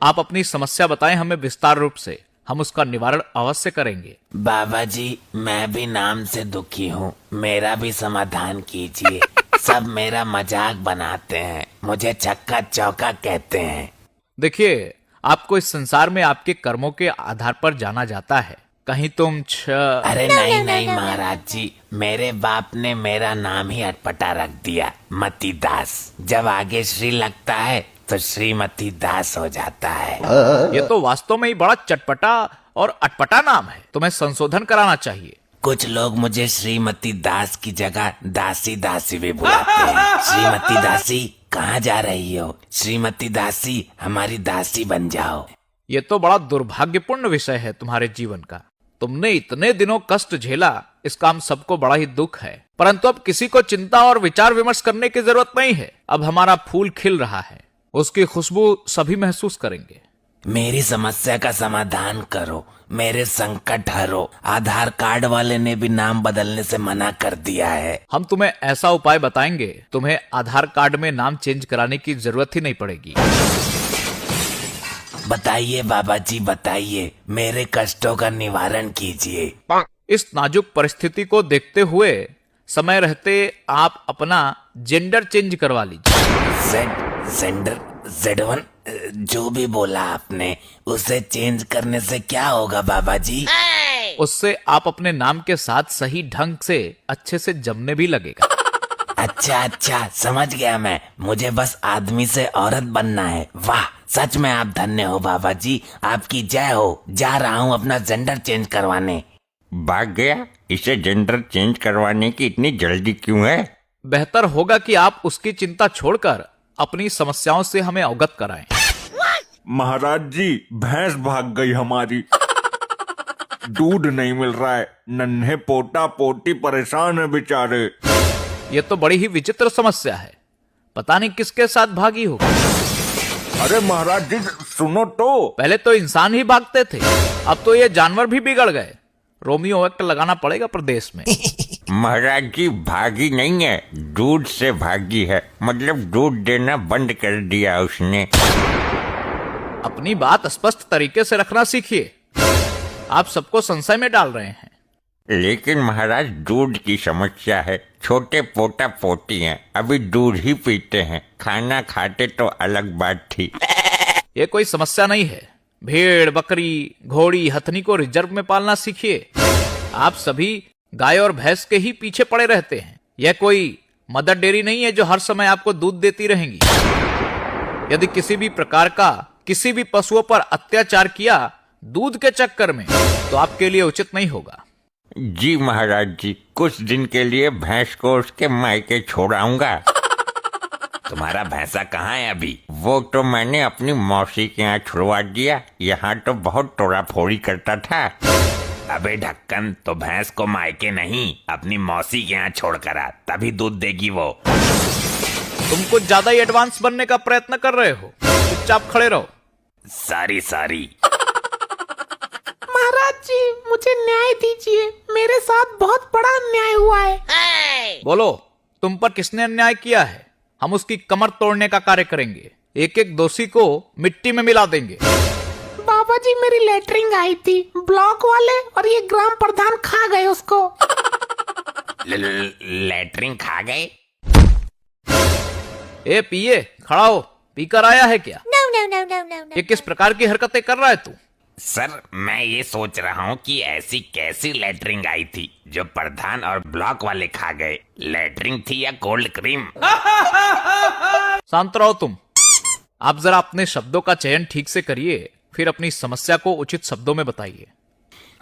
आप अपनी समस्या बताएं हमें विस्तार रूप से, हम उसका निवारण अवश्य करेंगे। बाबा जी, मैं भी नाम से दुखी हूँ, मेरा भी समाधान कीजिए। सब मेरा मजाक बनाते हैं, मुझे चक्का चौका कहते हैं। देखिए, आपको इस संसार में आपके कर्मों के आधार पर जाना जाता है। कहीं तुम अरे नहीं नहीं महाराज जी, मेरे बाप ने मेरा नाम ही अटपटा रख दिया, मती दास। जब आगे श्री लगता है तो श्रीमती दास हो जाता है। ये तो वास्तव में ही बड़ा चटपटा और अटपटा नाम है, तुम्हें संशोधन कराना चाहिए। कुछ लोग मुझे श्रीमती दास की जगह दासी दासी भी बुलाते हैं। श्रीमती दासी, कहाँ जा रही हो? श्रीमती दासी, हमारी दासी बन जाओ। ये तो बड़ा दुर्भाग्यपूर्ण विषय है तुम्हारे जीवन का। तुमने इतने दिनों कष्ट झेला, इसका हम सबको बड़ा ही दुख है। परंतु अब किसी को चिंता और विचार विमर्श करने की जरूरत नहीं है। अब हमारा फूल खिल रहा है, उसकी खुशबू सभी महसूस करेंगे। मेरी समस्या का समाधान करो, मेरे संकट हरो। आधार कार्ड वाले ने भी नाम बदलने से मना कर दिया है। हम तुम्हें ऐसा उपाय बताएंगे, तुम्हें आधार कार्ड में नाम चेंज कराने की जरूरत ही नहीं पड़ेगी। बताइए बाबा जी, बताइए, मेरे कष्टों का निवारण कीजिए। इस नाजुक परिस्थिति को देखते हुए समय रहते आप अपना जेंडर चेंज करवा लीजिए। Z1, जो भी बोला आपने, उसे चेंज करने से क्या होगा बाबा जी? उससे आप अपने नाम के साथ सही ढंग से अच्छे से जमने भी लगेगा। अच्छा, समझ गया मैं। मुझे बस आदमी से औरत बनना है। वाह, सच में आप धन्य हो बाबा जी, आपकी जय हो। जा रहा हूँ अपना जेंडर चेंज करवाने। भाग गया? इसे जेंडर चेंज करवाने की इतनी जल्दी क्यों है? बेहतर होगा कि आप उसकी चिंता छोड़कर अपनी समस्याओं से हमें अवगत कराएं। महाराज जी, भैंस भाग गई हमारी। दूध नहीं मिल रहा है, नन्हे पोटा पोटी परेशान है बेचारे। ये तो बड़ी ही विचित्र समस्या है, पता नहीं किसके साथ भागी होगी। अरे महाराज जी, सुनो तो। पहले तो इंसान ही भागते थे, अब तो ये जानवर भी बिगड़ गए। रोमियो एक्ट लगाना पड़ेगा प्रदेश में। महाराज जी, भागी नहीं है, दूध से भागी है। मतलब दूध देना बंद कर दिया उसने। अपनी बात स्पष्ट तरीके से रखना सीखिए, आप सबको संशय में डाल रहे हैं। लेकिन महाराज, दूध की समस्या है। छोटे पोटा पोती हैं, अभी दूध ही पीते हैं। खाना खाते तो अलग बात थी। ये कोई समस्या नहीं है। भेड़, बकरी, घोड़ी, हथनी को रिजर्व में पालना सीखिए। आप सभी गाय और भैंस के ही पीछे पड़े रहते हैं। यह कोई मदर डेयरी नहीं है जो हर समय आपको दूध देती रहेंगी। यदि किसी भी प्रकार का किसी भी पशुओं पर अत्याचार किया दूध के चक्कर में, तो आपके लिए उचित नहीं होगा। जी महाराज जी, कुछ दिन के लिए भैंस को उसके मायके छोड़ाऊंगा। तुम्हारा भैंसा कहाँ है अभी? वो तो मैंने अपनी मौसी के यहाँ छुड़वा दिया। यहाँ तो बहुत तोड़ा फोड़ी करता था। अबे ढक्कन, तो भैंस को मायके नहीं, अपनी मौसी के यहाँ छोड़ कर आ, तभी दूध देगी वो। तुम कुछ ज्यादा ही एडवांस बनने का प्रयत्न कर रहे हो, चुपचाप खड़े रहो। सारी महाराज जी, मुझे न्याय दीजिए, मेरे साथ बहुत बड़ा अन्याय हुआ है। बोलो, तुम पर किसने अन्याय किया है? हम उसकी कमर तोड़ने का कार्य करेंगे। एक एक दोषी को मिट्टी में मिला देंगे। बाबा जी, मेरी लेटरिंग आई थी, ब्लॉक वाले और ये ग्राम प्रधान खा गए उसको। लेटरिंग खा गए? ए पिए, खड़ा हो, पीकर आया है क्या? No. ये किस प्रकार की हरकतें कर रहा है तू? सर, मैं ये सोच रहा हूँ कि ऐसी कैसी लेटरिंग आई थी जो प्रधान और ब्लॉक वाले खा गए। लेटरिंग थी या कोल्ड क्रीम? शांत रहो तुम। आप जरा अपने शब्दों का चयन ठीक से करिए, फिर अपनी समस्या को उचित शब्दों में बताइए।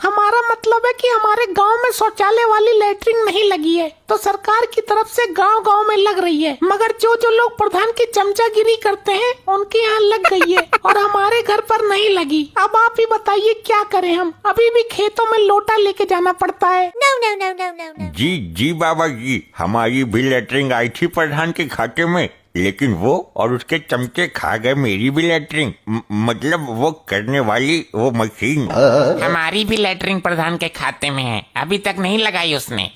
हमारा मतलब है कि हमारे गांव में शौचालय वाली लेटरिन नहीं लगी है, तो सरकार की तरफ से गांव गांव में लग रही है। मगर जो जो लोग प्रधान की चमचागिरी करते हैं उनके यहाँ लग गई है और हमारे घर पर नहीं लगी। अब आप ही बताइए क्या करें हम? अभी भी खेतों में लोटा लेके जाना पड़ता है। No. जी बाबा जी, हमारी भी लेटरिंग आई थी प्रधान के खाते में, लेकिन वो और उसके चमचे खा गए मेरी भी लेटरिंग। मतलब वो करने वाली वो मशीन। हमारी भी लेटरिंग प्रधान के खाते में है, अभी तक नहीं लगाई उसने।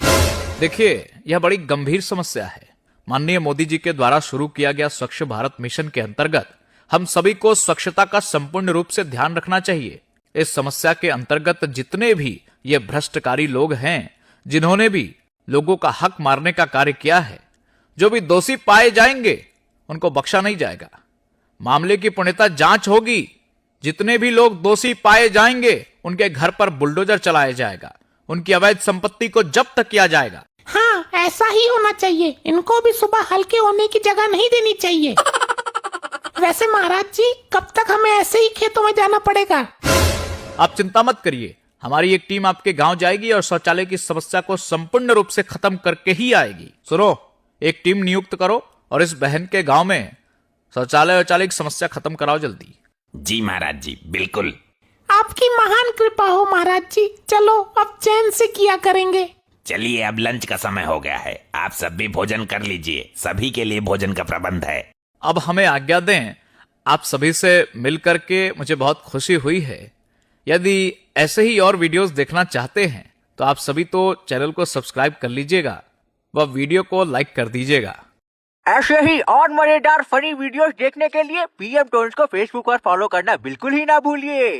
देखिए, यह बड़ी गंभीर समस्या है। माननीय मोदी जी के द्वारा शुरू किया गया स्वच्छ भारत मिशन के अंतर्गत हम सभी को स्वच्छता का संपूर्ण रूप से ध्यान रखना चाहिए। इस समस्या के अंतर्गत जितने भी ये भ्रष्टकारी लोग हैं, जिन्होंने भी लोगों का हक मारने का कार्य किया है, जो भी दोषी पाए जाएंगे उनको बख्शा नहीं जाएगा। मामले की पूर्णतः जांच होगी। जितने भी लोग दोषी पाए जाएंगे उनके घर पर बुलडोजर चलाया जाएगा, उनकी अवैध संपत्ति को जब्त किया जाएगा। हाँ, ऐसा ही होना चाहिए। इनको भी सुबह हल्के होने की जगह नहीं देनी चाहिए। वैसे महाराज जी, कब तक हमें ऐसे ही खेतों में जाना पड़ेगा? आप चिंता मत करिए, हमारी एक टीम आपके गांव जाएगी और शौचालय की समस्या को संपूर्ण रूप से खत्म करके ही आएगी। सुनो, एक टीम नियुक्त करो और इस बहन के गांव में शौचालय की समस्या खत्म कराओ जल्दी। जी महाराज जी, बिल्कुल। आपकी महान कृपा हो महाराज जी। चलो अब चैन से किया करेंगे। चलिए, अब लंच का समय हो गया है, आप सब भी भोजन कर लीजिए। सभी के लिए भोजन का प्रबंध है। अब हमें आज्ञा दें। आप सभी से मिलकर के मुझे बहुत खुशी हुई है। यदि ऐसे ही और वीडियोस देखना चाहते हैं तो आप सभी तो चैनल को सब्सक्राइब कर लीजिएगा व वीडियो को लाइक कर दीजिएगा। ऐसे ही और मजेदार फनी वीडियोस देखने के लिए पीएम टोन्स को फेसबुक पर फॉलो करना बिल्कुल ही ना भूलिए।